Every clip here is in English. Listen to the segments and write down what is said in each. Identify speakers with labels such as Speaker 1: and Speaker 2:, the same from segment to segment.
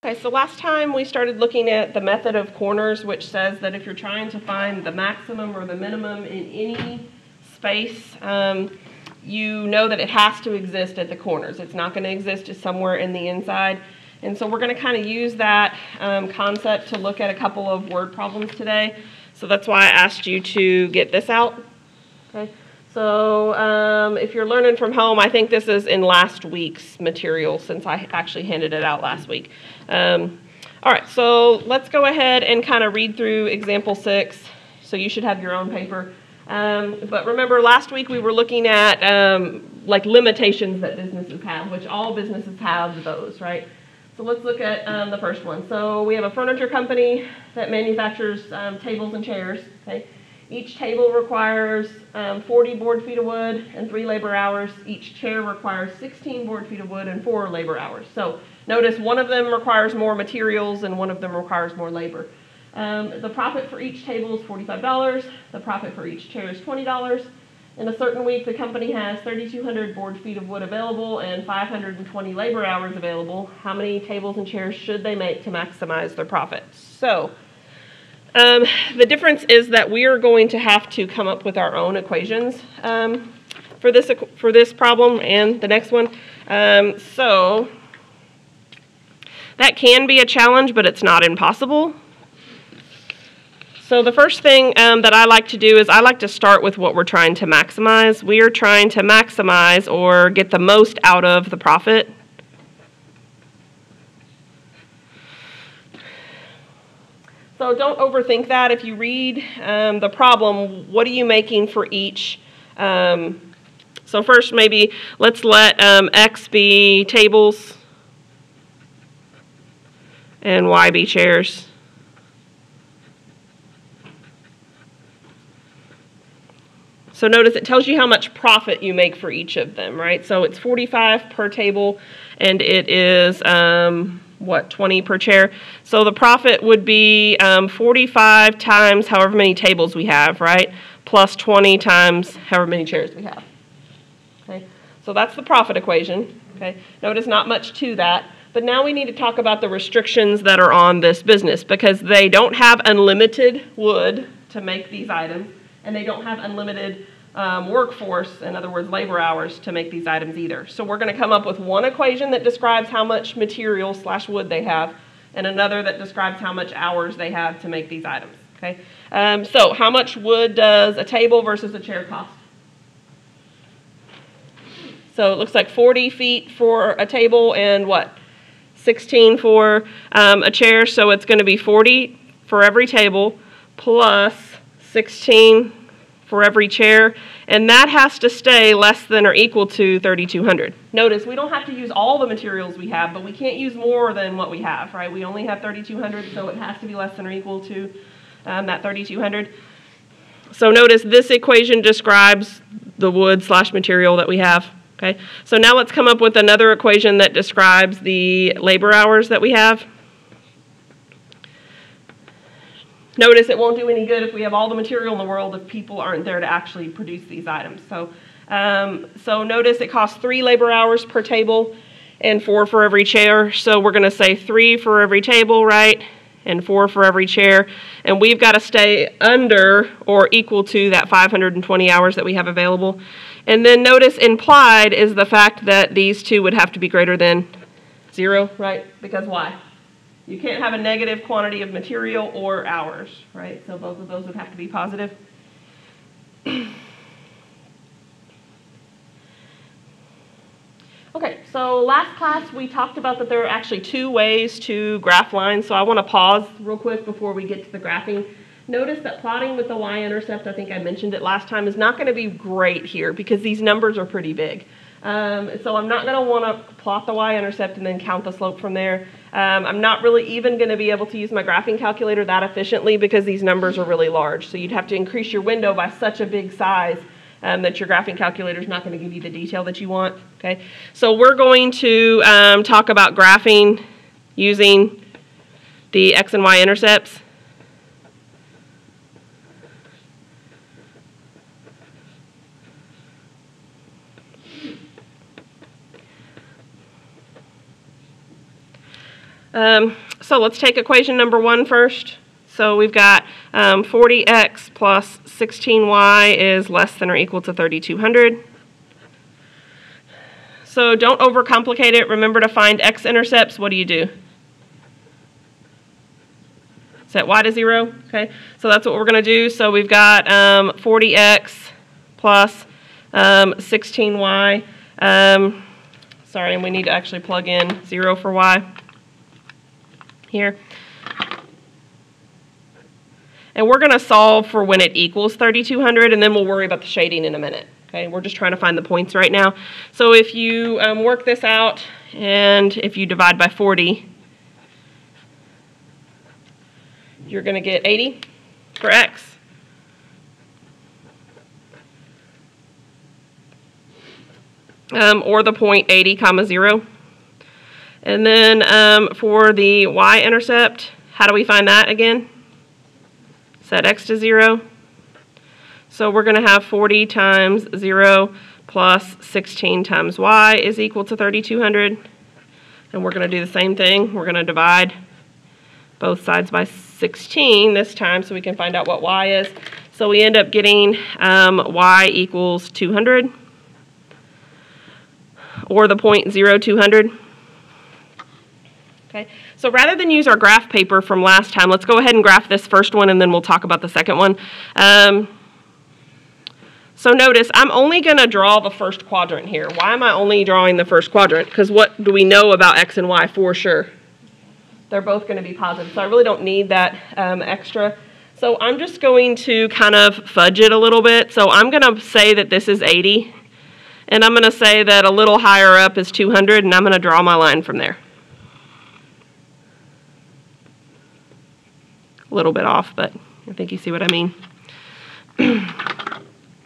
Speaker 1: Okay, so last time we started looking at the method of corners, which says that if you're trying to find the maximum or the minimum in any space, you know that it has to exist at the corners. It's not going to exist just somewhere in the inside. And so we're going to kind of use that concept to look at a couple of word problems today. So that's why I asked you to get this out. Okay. So if you're learning from home, I think this is in last week's material since I actually handed it out last week. All right, so let's go ahead and kind of read through example 6. So you should have your own paper. But remember, last week we were looking at like limitations that businesses have, which all businesses have those, right? So let's look at the first one. So we have a furniture company that manufactures tables and chairs, okay? Each table requires 40 board feet of wood and 3 labor hours. Each chair requires 16 board feet of wood and 4 labor hours. So notice one of them requires more materials and one of them requires more labor. The profit for each table is $45. The profit for each chair is $20. In a certain week, the company has 3,200 board feet of wood available and 520 labor hours available. How many tables and chairs should they make to maximize their profit? So the difference is that we are going to have to come up with our own equations for this problem and the next one. So that can be a challenge, but it's not impossible. So the first thing that I like to do is I like to start with what we're trying to maximize. We are trying to maximize or get the most out of the profit. So don't overthink that. If you read the problem, what are you making for each? So first maybe let's let X be tables and Y be chairs. So notice it tells you how much profit you make for each of them, right? So it's 45 per table and it is 20 per chair. So the profit would be 45 times however many tables we have, right? Plus 20 times however many chairs we have. Okay, so that's the profit equation. Okay, notice not much to that. But now we need to talk about the restrictions that are on this business because they don't have unlimited wood to make these items and they don't have unlimited workforce, in other words, labor hours, to make these items either. So we're going to come up with one equation that describes how much material / wood they have, and another that describes how much hours they have to make these items. Okay. So how much wood does a table versus a chair cost? So it looks like 40 feet for a table and what? 16 for a chair. So it's going to be 40 for every table plus 16 for every chair, and that has to stay less than or equal to 3,200. Notice we don't have to use all the materials we have, but we can't use more than what we have, right? We only have 3,200, so it has to be less than or equal to that 3,200. So notice this equation describes the wood / material that we have. Okay, so now let's come up with another equation that describes the labor hours that we have. Notice it won't do any good if we have all the material in the world if people aren't there to actually produce these items. So, so notice it costs 3 labor hours per table and 4 for every chair. So we're going to say 3 for every table, right, and 4 for every chair. And we've got to stay under or equal to that 520 hours that we have available. And then notice implied is the fact that these two would have to be greater than 0, right? Because why? You can't have a negative quantity of material or hours, right? So both of those would have to be positive. Okay, so last class we talked about that there are actually 2 ways to graph lines. So I want to pause real quick before we get to the graphing. Notice that plotting with the Y-intercept, I think I mentioned it last time, is not going to be great here because these numbers are pretty big. So I'm not going to want to plot the Y-intercept and then count the slope from there. I'm not really even going to be able to use my graphing calculator that efficiently because these numbers are really large. So you'd have to increase your window by such a big size that your graphing calculator is not going to give you the detail that you want. Okay, so we're going to talk about graphing using the X and Y intercepts. So let's take equation number 1 first. So we've got 40x plus 16y is less than or equal to 3200. So don't overcomplicate it. Remember to find x-intercepts. What do you do? Set y to 0. Okay, so that's what we're going to do. So we've got 40x plus 16y. Sorry, and we need to actually plug in 0 for y here. And we're going to solve for when it equals 3200, and then we'll worry about the shading in a minute. Okay, we're just trying to find the points right now. So if you work this out, and if you divide by 40, you're going to get 80 for x. Or the point 80, comma 0. And then for the y-intercept, how do we find that again? Set x to 0. So we're going to have 40 times 0 plus 16 times y is equal to 3200. And we're going to do the same thing. We're going to divide both sides by 16 this time so we can find out what y is. So we end up getting y equals 200, or the point 0200. Okay, so rather than use our graph paper from last time, let's go ahead and graph this first one, and then we'll talk about the second one. So notice, I'm only going to draw the first quadrant here. Why am I only drawing the first quadrant? Because what do we know about x and y for sure? They're both going to be positive, so I really don't need that extra. So I'm just going to kind of fudge it a little bit. So I'm going to say that this is 80, and I'm going to say that a little higher up is 200, and I'm going to draw my line from there. A little bit off, but I think you see what I mean.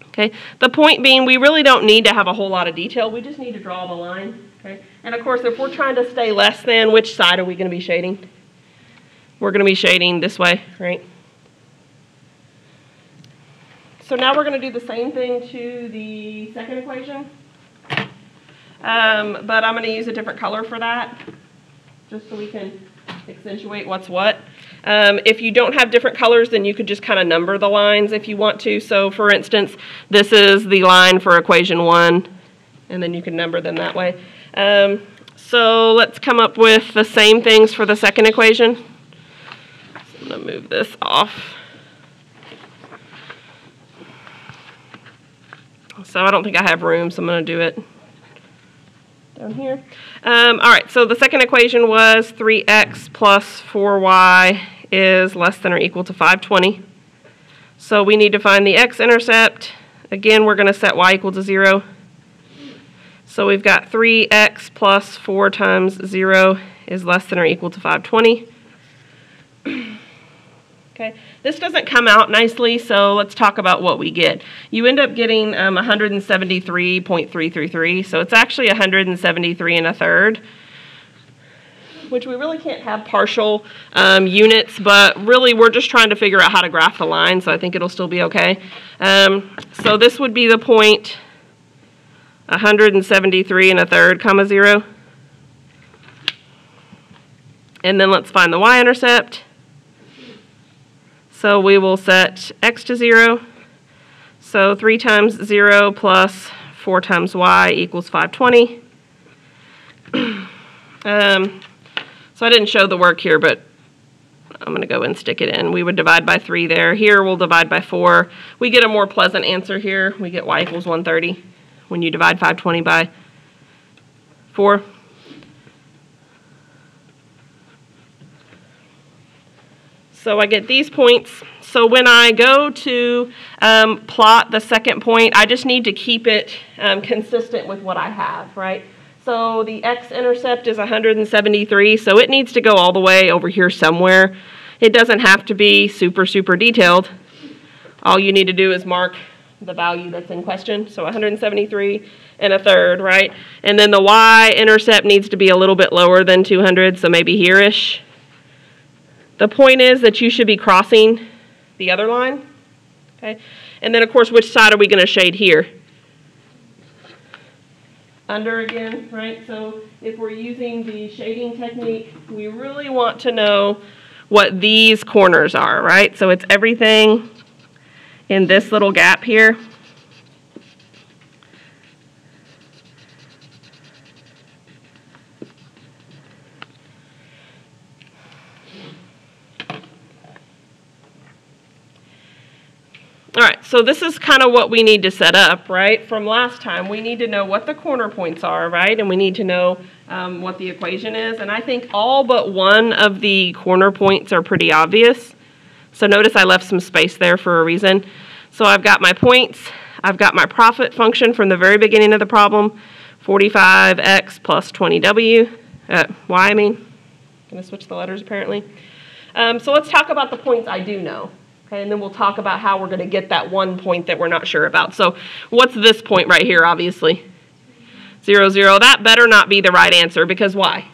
Speaker 1: Okay, the point being, we really don't need to have a whole lot of detail. We just need to draw the line. Okay, and of course, if we're trying to stay less than, which side are we going to be shading? We're going to be shading this way, right? So now we're going to do the same thing to the second equation, but I'm going to use a different color for that, just so we can accentuate what's what. If you don't have different colors, then you could just kind of number the lines if you want to. So for instance, this is the line for equation 1, and then you can number them that way. So let's come up with the same things for the second equation. So I'm going to move this off. So I don't think I have room, so I'm going to do it down here. All right, so the second equation was 3x plus 4y is less than or equal to 520. So we need to find the x-intercept. Again, we're going to set y equal to 0. So we've got 3x plus 4 times 0 is less than or equal to 520. Okay, this doesn't come out nicely, so let's talk about what we get. You end up getting 173.333, so it's actually 173 1/3, which we really can't have partial units, but really we're just trying to figure out how to graph the line, so I think it'll still be okay. So this would be the point 173 1/3, comma 0. And then let's find the y-intercept. So we will set x to 0. So 3 times 0 plus 4 times y equals 520. So I didn't show the work here, but I'm going to go and stick it in. We would divide by 3 there. Here we'll divide by 4. We get a more pleasant answer here. We get y equals 130 when you divide 520 by 4. So I get these points. So when I go to plot the second point, I just need to keep it consistent with what I have, right? So the x-intercept is 173, so it needs to go all the way over here somewhere. It doesn't have to be super, super detailed. All you need to do is mark the value that's in question. So 173 1/3, right? And then the y-intercept needs to be a little bit lower than 200, so maybe here-ish. The point is that you should be crossing the other line, okay? And then, of course, which side are we going to shade here? under again, right? So if we're using the shading technique, we really want to know what these corners are, right? So it's everything in this little gap here. All right, so this is kind of what we need to set up, right? From last time, we need to know what the corner points are, right? And we need to know what the equation is. And I think all but one of the corner points are pretty obvious. So notice I left some space there for a reason. So I've got my points. I've got my profit function from the very beginning of the problem, 45x plus 20w, y, I mean. Going to switch the letters apparently. So let's talk about the points I do know. Okay, and then we'll talk about how we're going to get that one point that we're not sure about. So what's this point right here, obviously? 0, 0. That better not be the right answer, because why?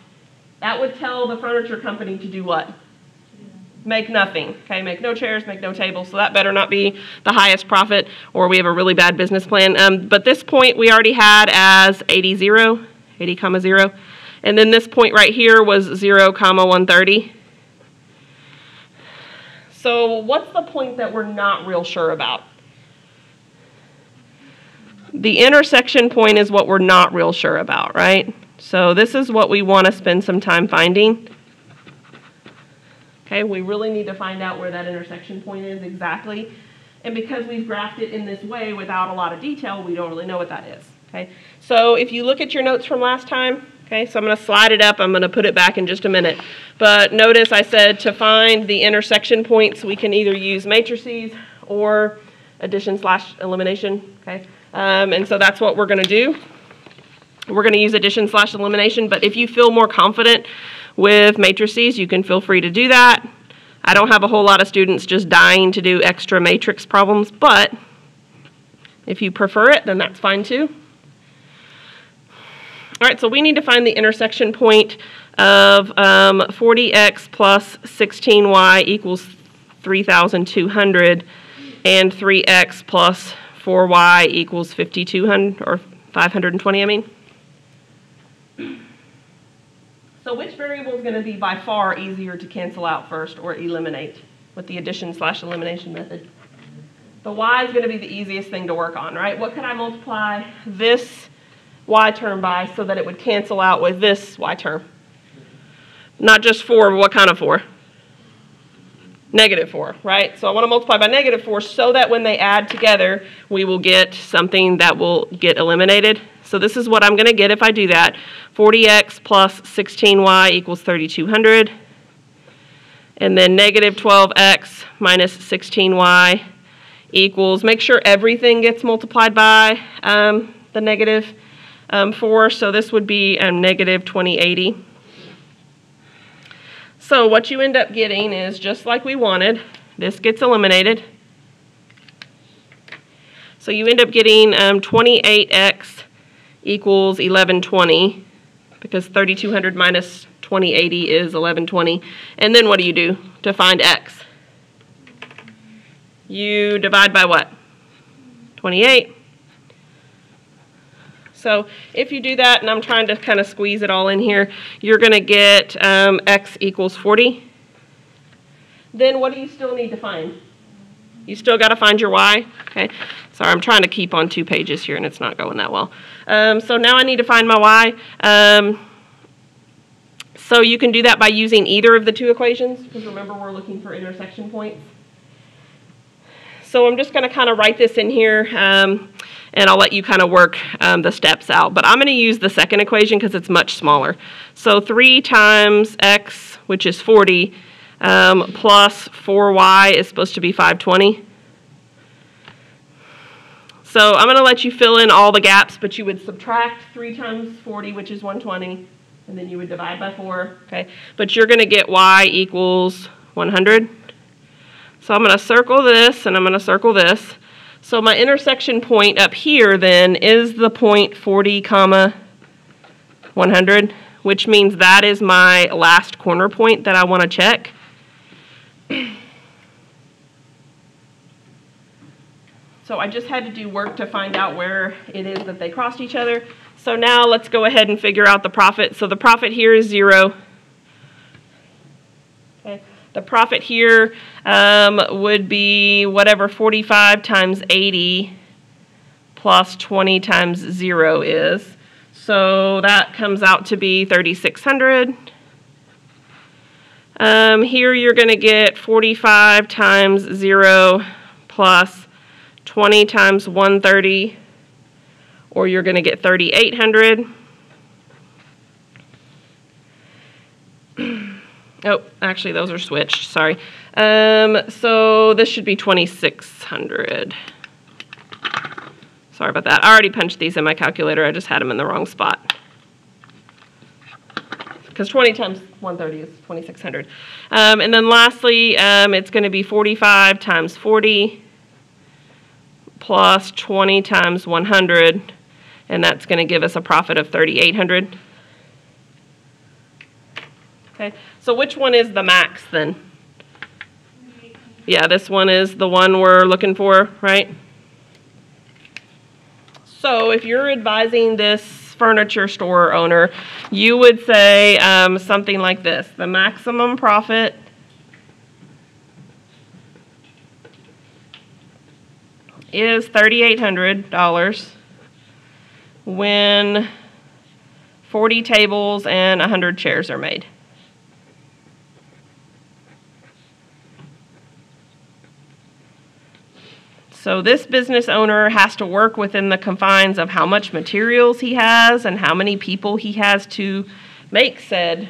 Speaker 1: That would tell the furniture company to do what? Make nothing. Okay, make no chairs, make no tables. So that better not be the highest profit, or we have a really bad business plan. But this point we already had as 80, 0, 80, 0. And then this point right here was 0, 130. So what's the point that we're not real sure about? The intersection point is what we're not real sure about, right? So this is what we want to spend some time finding. Okay, we really need to find out where that intersection point is exactly. And because we've graphed it in this way without a lot of detail, we don't really know what that is. Okay, so if you look at your notes from last time, okay, so I'm going to slide it up. I'm going to put it back in just a minute. But notice I said to find the intersection points, we can either use matrices or addition/elimination. Okay, and so that's what we're going to do. We're going to use addition/elimination. But if you feel more confident with matrices, you can feel free to do that. I don't have a whole lot of students just dying to do extra matrix problems, but if you prefer it, then that's fine too. All right, so we need to find the intersection point of 40x plus 16y equals 3,200 and 3x plus 4y equals 5,200 or 520, I mean. So which variable is going to be by far easier to cancel out first or eliminate with the addition/elimination method? The y is going to be the easiest thing to work on, right? What could I multiply this y term by so that it would cancel out with this y term? Not just 4, but what kind of 4? Negative 4, right? So I want to multiply by negative 4 so that when they add together, we will get something that will get eliminated. So this is what I'm going to get if I do that. 40x plus 16y equals 3,200. And then negative 12x minus 16y equals, make sure everything gets multiplied by the negative 4, so this would be negative 2080. So what you end up getting is just like we wanted. This gets eliminated. So you end up getting 28x equals 1120, because 3,200 minus 2080 is 1120. And then what do you do to find x? You divide by what? 28. So if you do that, and I'm trying to kind of squeeze it all in here, you're going to get x equals 40. Then what do you still need to find? You still got to find your y. Okay. Sorry, I'm trying to keep on 2 pages here, and it's not going that well. So now I need to find my y. So you can do that by using either of the 2 equations, because remember we're looking for intersection points. So I'm just going to kind of write this in here, and I'll let you kind of work the steps out. But I'm going to use the second equation because it's much smaller. So 3 times x, which is 40, plus 4y is supposed to be 520. So I'm going to let you fill in all the gaps, but you would subtract 3 times 40, which is 120, and then you would divide by 4. Okay, but you're going to get y equals 100. So I'm going to circle this, and I'm going to circle this. So my intersection point up here then is the point 40, 100, which means that is my last corner point that I want to check. So I just had to do work to find out where it is that they crossed each other. So now let's go ahead and figure out the profit. So the profit here is 0. Okay. The profit here would be whatever 45 times 80 plus 20 times 0 is. So that comes out to be 3,600. Here you're going to get 45 times 0 plus 20 times 130, or you're going to get 3,800. Oh, actually, those are switched. Sorry. So this should be 2,600. Sorry about that. I already punched these in my calculator. I just had them in the wrong spot. Because 20 times 130 is 2,600. And then lastly, it's going to be 45 times 40 plus 20 times 100, and that's going to give us a profit of 3,800. Okay, so which one is the max then? Yeah, this one is the one we're looking for, right? So if you're advising this furniture store owner, you would say something like this: the maximum profit is $3,800 when 40 tables and 100 chairs are made. So this business owner has to work within the confines of how much materials he has and how many people he has to make said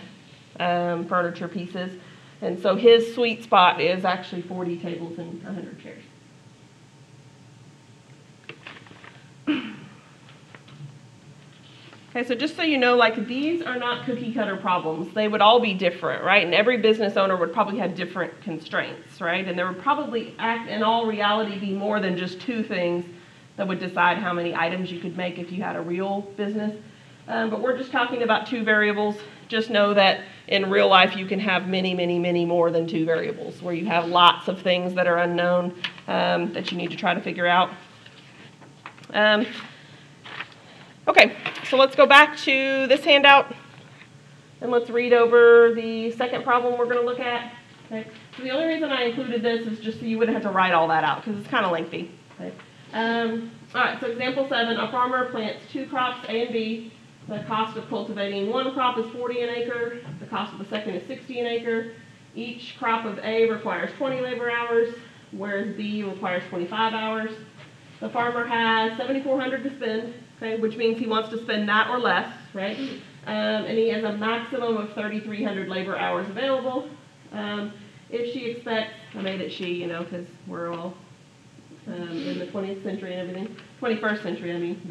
Speaker 1: furniture pieces. And so his sweet spot is actually 40 tables and 100 chairs. Okay, so just so you know, like, these are not cookie cutter problems. They would all be different, right? And every business owner would probably have different constraints, right? And there would probably, in all reality, be more than just 2 things that would decide how many items you could make if you had a real business. But we're just talking about 2 variables. Just know that in real life you can have many, many, many more than 2 variables, where you have lots of things that are unknown that you need to try to figure out. Okay, so let's go back to this handout and let's read over the second problem we're going to look at. Okay. So the only reason I included this is just so you wouldn't have to write all that out, because it's kind of lengthy. Okay. All right, so example 7, a farmer plants 2 crops, A and B. The cost of cultivating one crop is 40 an acre. The cost of the second is 60 an acre. Each crop of A requires 20 labor hours, whereas B requires 25 hours. The farmer has $7,400 to spend, okay, which means he wants to spend that or less, right? And he has a maximum of 3,300 labor hours available. If she expects, I made it she, you know, because we're all in the 20th century and everything, 21st century, I mean.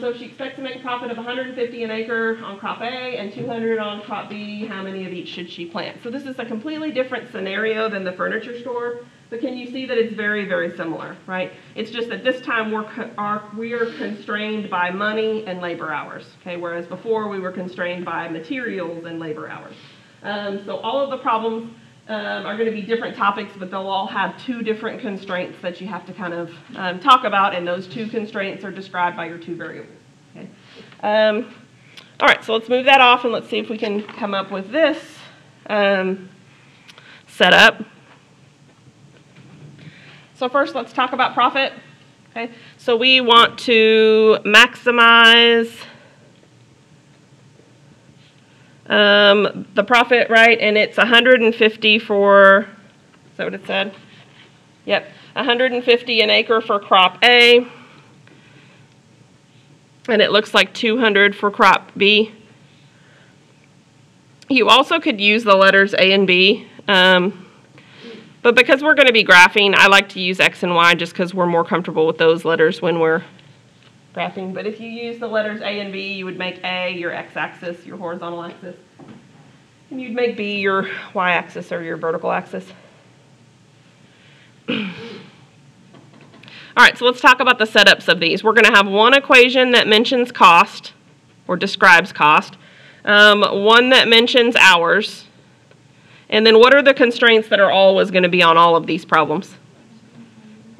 Speaker 1: So if she expects to make a profit of 150 an acre on crop A and 200 on crop B, how many of each should she plant? So this is a completely different scenario than the furniture store. But can you see that it's very, very similar, right? It's just that this time we are constrained by money and labor hours, okay? Whereas before we were constrained by materials and labor hours. So all of the problems are going to be different topics, but they'll all have 2 different constraints that you have to kind of talk about, and those 2 constraints are described by your 2 variables. Okay? All right, so let's move that off and let's see if we can come up with this setup. So first, let's talk about profit. Okay, so we want to maximize the profit, right? And it's 150 for, is that what it said? Yep, 150 an acre for crop A. And it looks like 200 for crop B. You also could use the letters A and B. But because we're going to be graphing, I like to use X and Y just because we're more comfortable with those letters when we're graphing. But if you use the letters A and B, you would make A your x-axis, your horizontal axis. And you'd make B your y-axis or your vertical axis. All right, so let's talk about the setups of these. We're going to have one equation that mentions cost or describes cost, one that mentions hours. And then what are the constraints that are always going to be on all of these problems?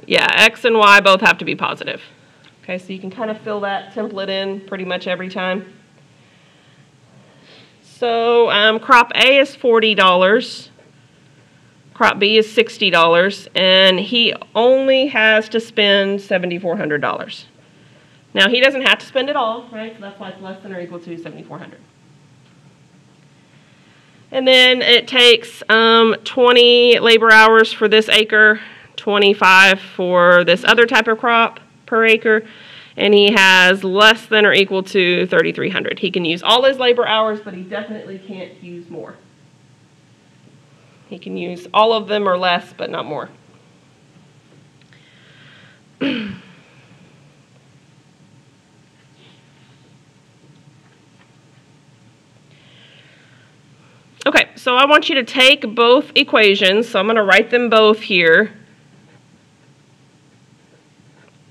Speaker 1: Yeah, X and Y both have to be positive. Okay, so you can kind of fill that template in pretty much every time. So crop A is $40, crop B is $60, and he only has to spend $7,400. Now he doesn't have to spend it all, right? So that's why it's less than or equal to $7,400. And then it takes 20 labor hours for this acre, 25 for this other type of crop per acre, and he has less than or equal to 3,300. He can use all his labor hours, but he definitely can't use more. He can use all of them or less, but not more. Okay, so I want you to take both equations, so I'm going to write them both here.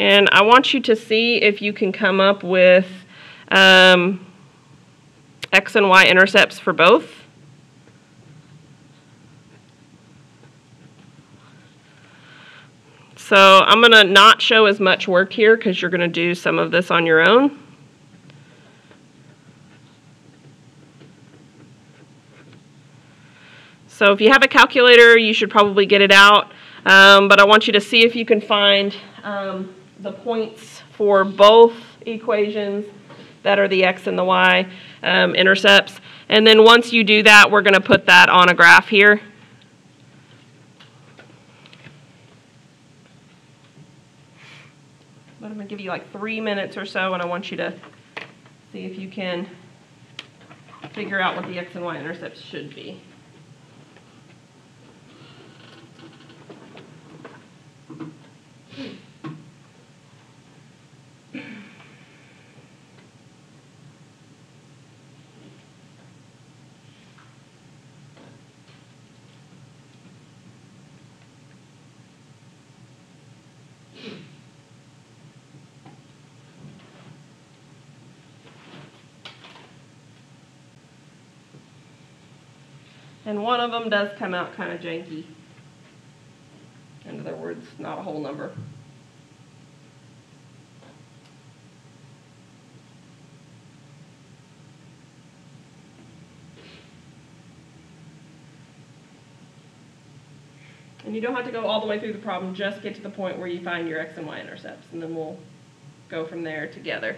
Speaker 1: And I want you to see if you can come up with X and Y intercepts for both. So I'm going to not show as much work here because you're going to do some of this on your own. So if you have a calculator, you should probably get it out. But I want you to see if you can find the points for both equations that are the X and the Y intercepts. And then once you do that, we're going to put that on a graph here. But I'm going to give you like 3 minutes or so, and I want you to see if you can figure out what the X and Y intercepts should be. And one of them does come out kind of janky. In other words, not a whole number. And you don't have to go all the way through the problem, just get to the point where you find your X and Y intercepts, and then we'll go from there together.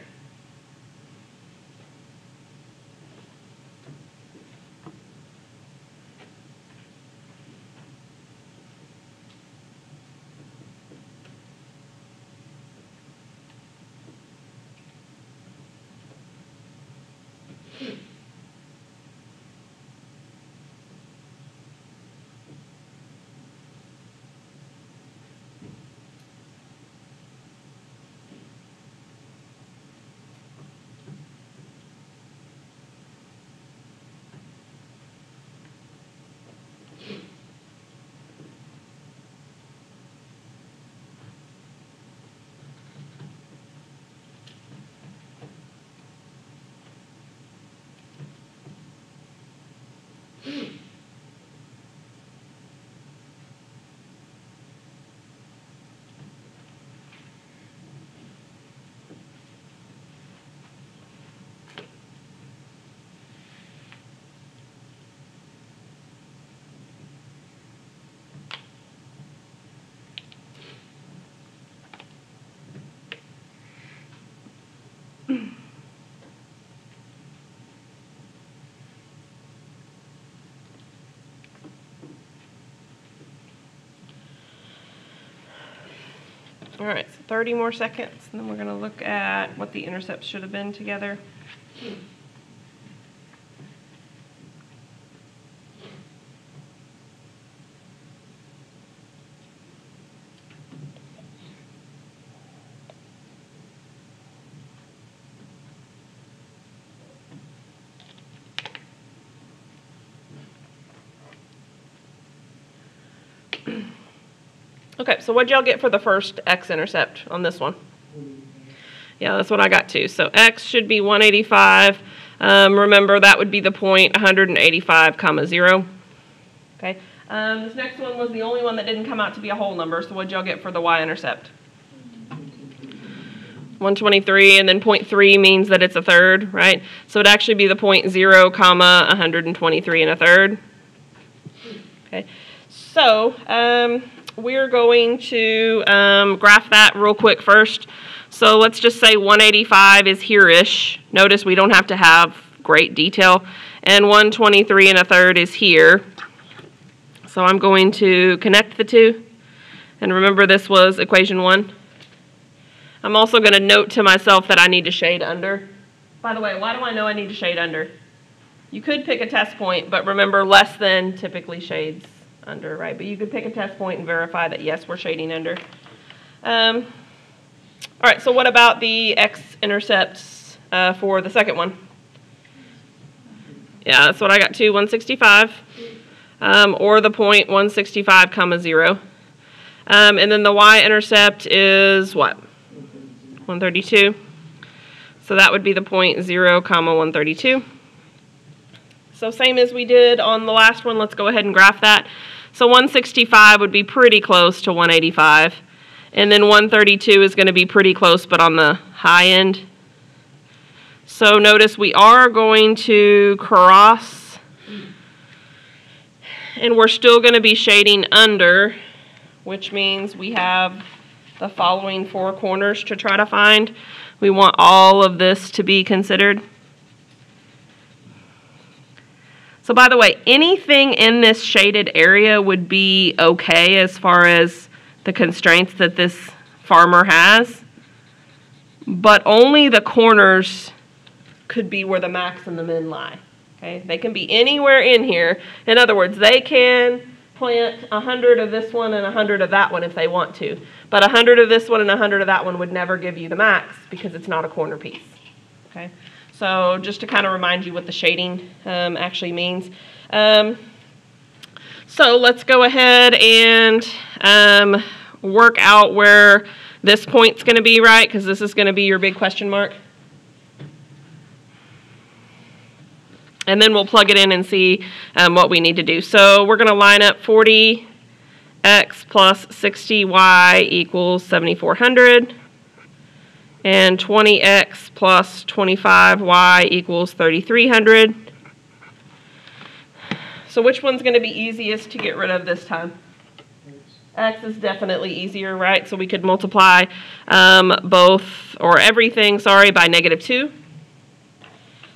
Speaker 1: All right, so 30 more seconds, and then we're going to look at what the intercepts should have been together. Okay, so what'd y'all get for the first X-intercept on this one? Yeah, that's what I got too. So X should be 185. Remember, that would be the point 185, 0. Okay. This next one was the only one that didn't come out to be a whole number. So what'd y'all get for the Y-intercept? 123, and then 0.3 means that it's a third, right? So it'd actually be the 0.0, 123 and a third. Okay, so we're going to graph that real quick first. So let's just say 185 is here-ish. Notice we don't have to have great detail. And 123 and a third is here. So I'm going to connect the two. And remember, this was equation 1. I'm also going to note to myself that I need to shade under. By the way, why do I know I need to shade under? You could pick a test point, but remember, less than typically shades under, right? But you could pick a test point and verify that, yes, we're shading under. All right, so what about the X-intercepts for the second one? Yeah, that's what I got too, 165. Or the point 165, 0. And then the Y-intercept is what? 132. So that would be the point 0, 132. So same as we did on the last one, let's go ahead and graph that. So 165 would be pretty close to 185. And then 132 is going to be pretty close, but on the high end. So notice we are going to cross. And we're still going to be shading under, which means we have the following 4 corners to try to find. We want all of this to be considered. So by the way, anything in this shaded area would be okay as far as the constraints that this farmer has, but only the corners could be where the max and the min lie. Okay? They can be anywhere in here. In other words, they can plant 100 of this one and 100 of that one if they want to, but 100 of this one and 100 of that one would never give you the max because it's not a corner piece. Okay? So just to kind of remind you what the shading actually means. So let's go ahead and work out where this point's going to be, right? Because this is going to be your big question mark. And then we'll plug it in and see what we need to do. So we're going to line up 40x plus 60y equals 7,400. And 20x plus 25y equals 3,300. So which one's going to be easiest to get rid of this time? X is definitely easier, right? So we could multiply both, or everything, sorry, by -2.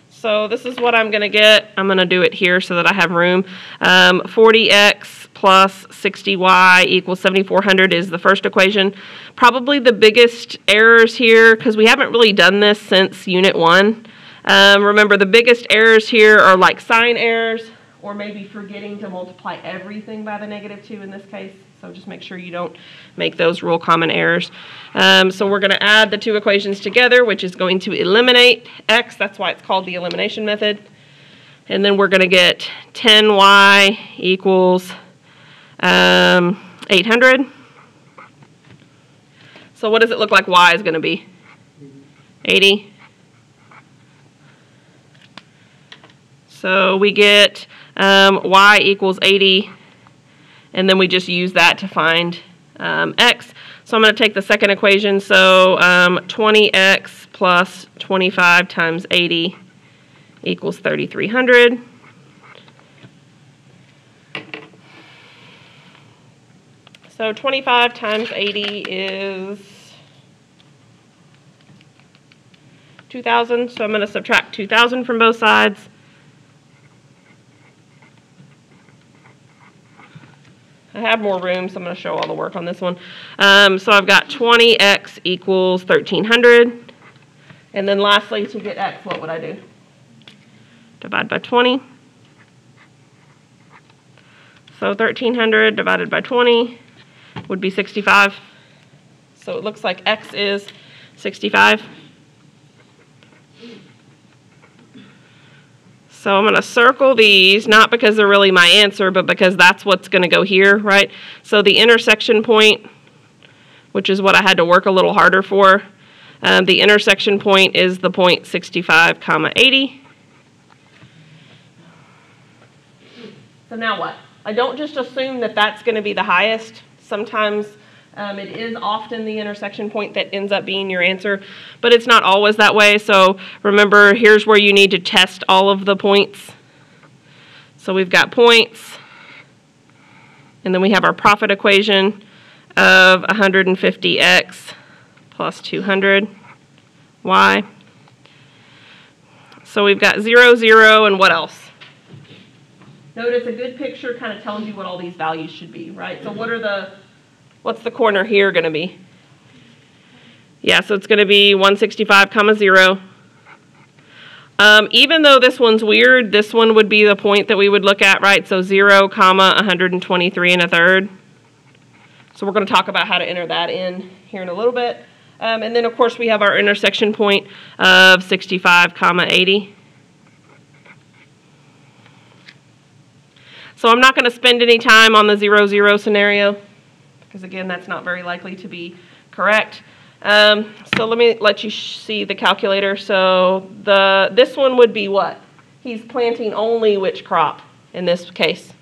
Speaker 1: So this is what I'm going to get. I'm going to do it here so that I have room. 40x plus 60y equals 7,400 is the first equation. Probably the biggest errors here, because we haven't really done this since Unit 1. Remember, the biggest errors here are like sign errors, or maybe forgetting to multiply everything by the -2 in this case. So just make sure you don't make those real common errors. So we're going to add the 2 equations together, which is going to eliminate x. That's why it's called the elimination method. And then we're going to get 10y equals 800. So what does it look like y is going to be? 80. So we get y equals 80. And then we just use that to find x. So I'm going to take the second equation. So 20x plus 25 times 80 equals 3,300. So 25 times 80 is 2,000. So I'm going to subtract 2,000 from both sides. I have more room, so I'm going to show all the work on this one. So I've got 20x equals 1,300. And then lastly, to get x, what would I do? Divide by 20. So 1,300 divided by 20 would be 65. So it looks like x is 65. So I'm going to circle these, not because they're really my answer, but because that's what's going to go here, right? So the intersection point, which is what I had to work a little harder for, the intersection point is the point 65, 80. So now what? I don't just assume that that's going to be the highest. Sometimes It is often the intersection point that ends up being your answer, but it's not always that way. So remember, here's where you need to test all of the points. So we've got points, and then we have our profit equation of 150x plus 200y. So we've got 0, 0, and what else? Notice a good picture kind of tells you what all these values should be, right? So what's the corner here going to be? Yeah, so it's going to be 165, 0. Even though this one's weird, this one would be the point that we would look at, right? So 0, 123 1/3. So we're going to talk about how to enter that in here in a little bit. And then, of course, we have our intersection point of 65, 80. So I'm not going to spend any time on the 0, 0 scenario because, again, that's not very likely to be correct. So let you see the calculator. So this one would be what? He's planting only which crop in this case?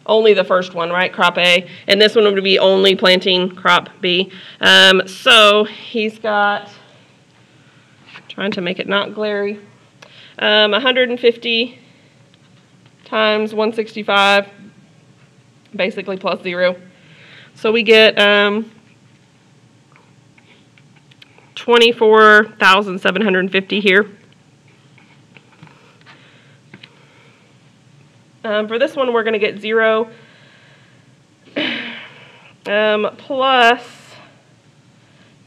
Speaker 1: Only the first one, right? Crop A. And this one would be only planting crop B. So he's got, trying to make it not glary, 150 times 165, basically plus 0. So we get 24,750 here. For this one, we're going to get 0 plus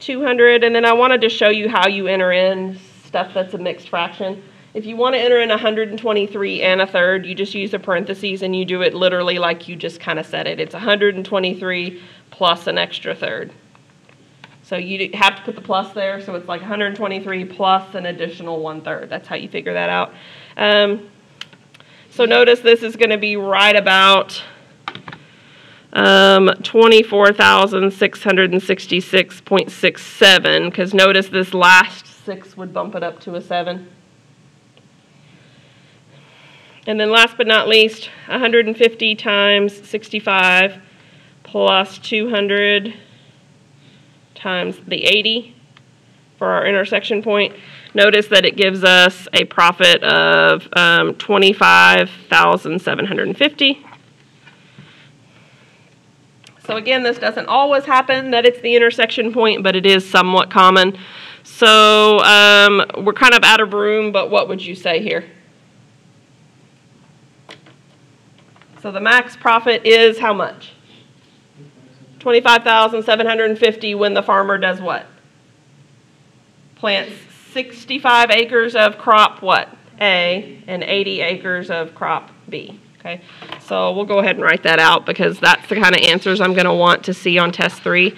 Speaker 1: 200, and then I wanted to show you how you enter in stuff that's a mixed fraction. If you want to enter in 123 1/3, you just use the parentheses and you do it literally like you just kind of said it. It's 123 plus an extra third. So you have to put the plus there, so it's like 123 plus an additional 1/3. That's how you figure that out. So notice this is going to be right about 24,666.67, because notice this last 6 would bump it up to a 7. And then last but not least, 150 times 65 plus 200 times the 80 for our intersection point. Notice that it gives us a profit of 25,750. So again, this doesn't always happen that it's the intersection point, but it is somewhat common. So we're kind of out of room, but what would you say here? So the max profit is how much? 25,750 when the farmer does what? Plants 65 acres of crop what? A, and 80 acres of crop B. Okay, so we'll go ahead and write that out because that's the kind of answers I'm going to want to see on test 3.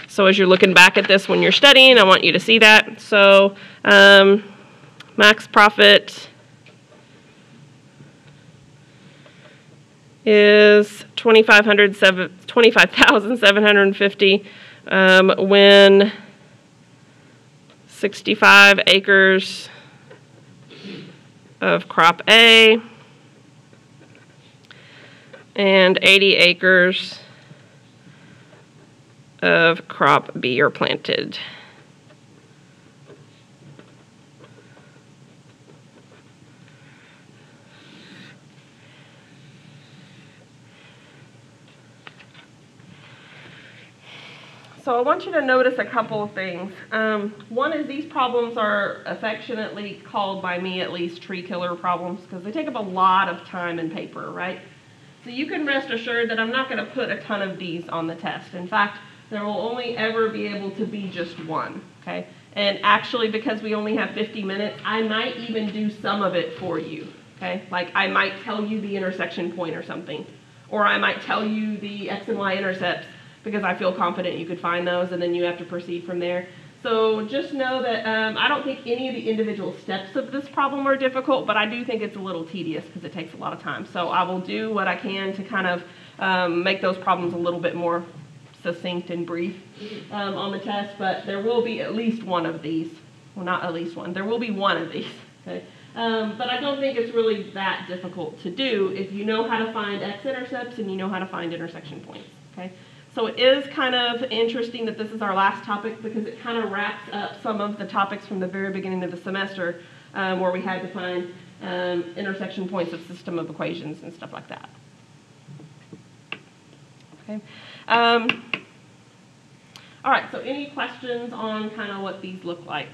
Speaker 1: So as you're looking back at this when you're studying, I want you to see that. So max profit is 25,750 when 65 acres of crop A and 80 acres of crop B are planted. So I want you to notice a couple of things. One is these problems are affectionately called by me at least tree killer problems because they take up a lot of time and paper, right? So you can rest assured that I'm not going to put a ton of these on the test. In fact, there will only ever be able to be just one, okay? And actually, because we only have 50 minutes, I might even do some of it for you, okay? Like I might tell you the intersection point or something, or I might tell you the X and Y intercepts because I feel confident you could find those, and then you have to proceed from there. So just know that I don't think any of the individual steps of this problem are difficult, but I do think it's a little tedious because it takes a lot of time. So I will do what I can to kind of make those problems a little bit more succinct and brief on the test, but there will be at least one of these. Well, not at least one. There will be one of these. Okay? But I don't think it's really that difficult to do if you know how to find X-intercepts and you know how to find intersection points. Okay? So it is kind of interesting that this is our last topic because it kind of wraps up some of the topics from the very beginning of the semester where we had to find intersection points of system of equations and stuff like that. Okay. All right, so any questions on kind of what these look like?